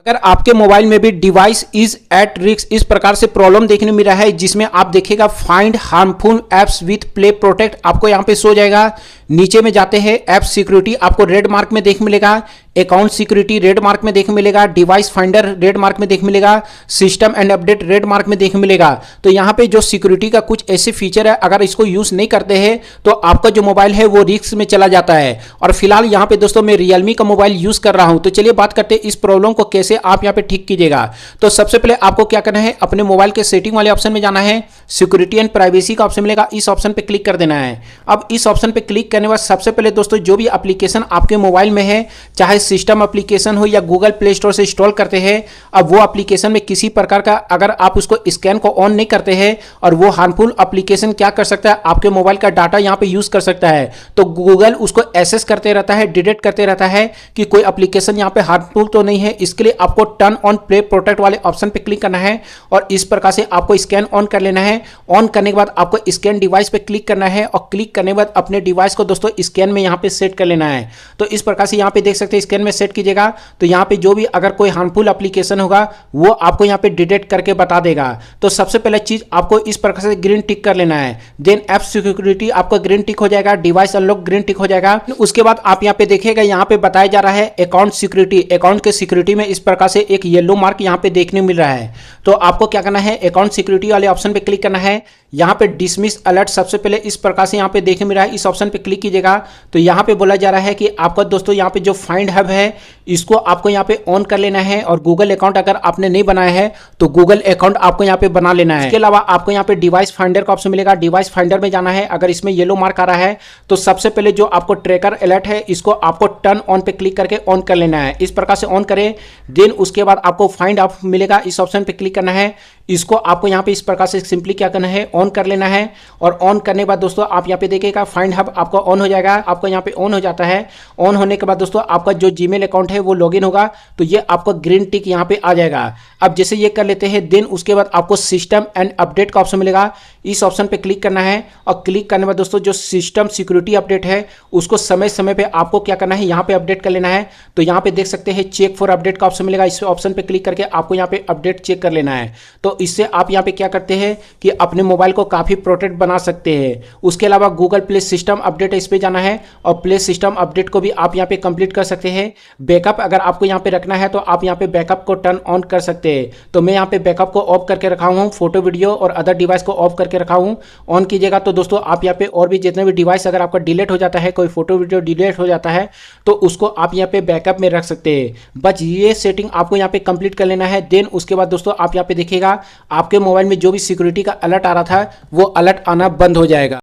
अगर आपके मोबाइल में भी डिवाइस इज एट रिस्क इस प्रकार से प्रॉब्लम देखने मिल रहा है, जिसमें आप देखिएगा find harmful apps with play protect आपको यहां पे शो जाएगा। नीचे में जाते हैं ऐप सिक्योरिटी आपको रेड मार्क में देख मिलेगा, अकाउंट सिक्योरिटी रेड मार्क में देख मिलेगा, डिवाइस फाइंडर रेड मार्क में देख मिलेगा, system and update red mark में देख मिलेगा। तो यहाँ पे जो सिक्योरिटी का कुछ ऐसे फीचर है, अगर इसको यूज नहीं करते हैं तो आपका जो मोबाइल है वो रिस्क में चला जाता है। और फिलहाल यहाँ पे दोस्तों मैं रियलमी का मोबाइल यूज कर रहा हूं, तो चलिए बात करते हैं इस प्रॉब्लम को कैसे आप यहाँ पे ठीक कीजिएगा। तो सबसे पहले आपको क्या करना है, अपने मोबाइल के सेटिंग वाले ऑप्शन में जाना है, सिक्योरिटी एंड प्राइवेसी का ऑप्शन मिलेगा, इस ऑप्शन पे क्लिक कर देना है। अब इस ऑप्शन पे क्लिक करने के बाद सबसे पहले दोस्तों जो भी एप्लीकेशन आपके मोबाइल में है, चाहे सिस्टम एप्लीकेशन हो या गूगल प्ले स्टोर से इंस्टॉल करते हैं, अब वो एप्लीकेशन में किसी प्रकार का अगर आप उसको स्कैन को ऑन नहीं करते हैं और वो हार्मफुल एप्लीकेशन क्या कर सकता है, आपके मोबाइल का डाटा यहाँ पे यूज कर सकता है। तो गूगल उसको एसेस करते रहता है, डिटेक्ट करते रहता है कि कोई एप्लीकेशन यहाँ पे हार्मफुल तो नहीं है। इसके लिए आपको टर्न ऑन प्ले प्रोटेक्ट वाले ऑप्शन पे क्लिक करना है और इस प्रकार से आपको स्कैन ऑन कर लेना है। ऑन करने के बाद आपको स्कैन डिवाइस पे क्लिक करना है और क्लिक करने के बाद अपने डिवाइस को दोस्तों स्कैन में यहाँ पे सेट कर लेना है। तो इस प्रकार से यहाँ पे देख सकते हैं स्कैन में सेट कीजिएगा तो यहाँ पे जो भी अगर कोई हार्मफुल एप्लीकेशन होगा वो आपको यहाँ पे डिटेक्ट करके बता देगा। तो सबसे पहले चीज आपको इस प्रकार से ग्रीन टिक कर लेना है, देन ऐप सिक्योरिटी आपका ग्रीन टिक हो जाएगा, डिवाइस अनलॉक ग्रीन टिक हो जाएगा। उसके बाद आप यहाँ पे देखिएगा यहाँ पे बताया जा रहा है अकाउंट सिक्योरिटी, अकाउंट के सिक्योरिटी में इस प्रकार से एक येलो मार्क यहाँ पे देखने मिल रहा है। तो आपको क्या करना है, अकाउंट सिक्योरिटी वाले ऑप्शन पे क्लिक करना है, यहाँ पे डिसमिस अलर्ट सबसे पहले इस प्रकार से यहाँ पे देखने मिल रहा है, इस ऑप्शन पे क्लिक कीजिएगा। तो यहाँ पे बोला जा रहा है कि आपका दोस्तों यहाँ पे जो फाइंड हब है इसको आपको यहाँ पे ऑन कर लेना है और गूगल अकाउंट अगर आपने नहीं बनाया है तो गूगल अकाउंट आपको यहाँ पे बना लेना है। इसके अलावा आपको यहाँ पे डिवाइस फाइंडर का ऑप्शन मिलेगा, डिवाइस फाइंडर में जाना है। अगर इसमें येलो मार्क आ रहा है तो सबसे पहले जो आपको ट्रैकर अलर्ट है इसको आपको टर्न ऑन पे क्लिक करके ऑन कर लेना है। इस प्रकार से ऑन करें, देन उसके बाद आपको फाइंड हब मिलेगा, इस ऑप्शन पे क्लिक करना है। इसको आपको यहाँ पे इस प्रकार से सिंपली क्या करना है, ऑन कर लेना है। और ऑन करने के बाद दोस्तों आप यहाँ पे देखिएगा फाइंड हब आपका ऑन हो जाएगा, आपका यहाँ पे ऑन हो जाता है। ऑन होने के बाद दोस्तों आपका जो जीमेल अकाउंट है वो लॉगिन होगा तो ये आपका ग्रीन टिक यहाँ पे आ जाएगा। अब जैसे ये कर लेते हैं, देन उसके बाद आपको सिस्टम एंड अपडेट का ऑप्शन मिलेगा, इस ऑप्शन पे क्लिक करना है। और क्लिक करने के बाद दोस्तों जो सिस्टम सिक्योरिटी अपडेट है उसको समय समय पे आपको क्या करना है, यहाँ पे अपडेट कर लेना है। तो यहाँ पे देख सकते हैं चेक फॉर अपडेट का ऑप्शन मिलेगा, इस ऑप्शन पे क्लिक करके आपको यहाँ पे अपडेट चेक कर लेना है। तो इससे आप यहाँ पे क्या करते हैं कि अपने मोबाइल को काफी प्रोटेक्ट बना सकते हैं। उसके अलावा गूगल प्ले सिस्टम अपडेट इस पे जाना है और प्ले सिस्टम अपडेट को भी आप यहाँ पे कंप्लीट कर सकते हैं। बैकअप अगर आपको यहाँ पे रखना है तो आप यहाँ पे बैकअप को टर्न ऑन कर सकते हैं। तो मैं यहाँ पे बैकअप को ऑफ करके रखा हूँ, फोटो वीडियो और अदर डिवाइस को ऑफ करके रखा हूँ। ऑन कीजिएगा तो दोस्तों आप यहाँ पे और भी जितने भी डिवाइस अगर आपका डिलीट हो जाता है, कोई फोटो वीडियो डिलीट हो जाता है तो उसको आप यहाँ पे बैकअप में रख सकते हैं। बस ये सेटिंग आपको यहाँ पे कंप्लीट कर लेना है। देन उसके बाद दोस्तों आप यहाँ पे देखिएगा आपके मोबाइल में जो भी सिक्योरिटी का अलर्ट आ रहा था वो अलर्ट आना बंद हो जाएगा।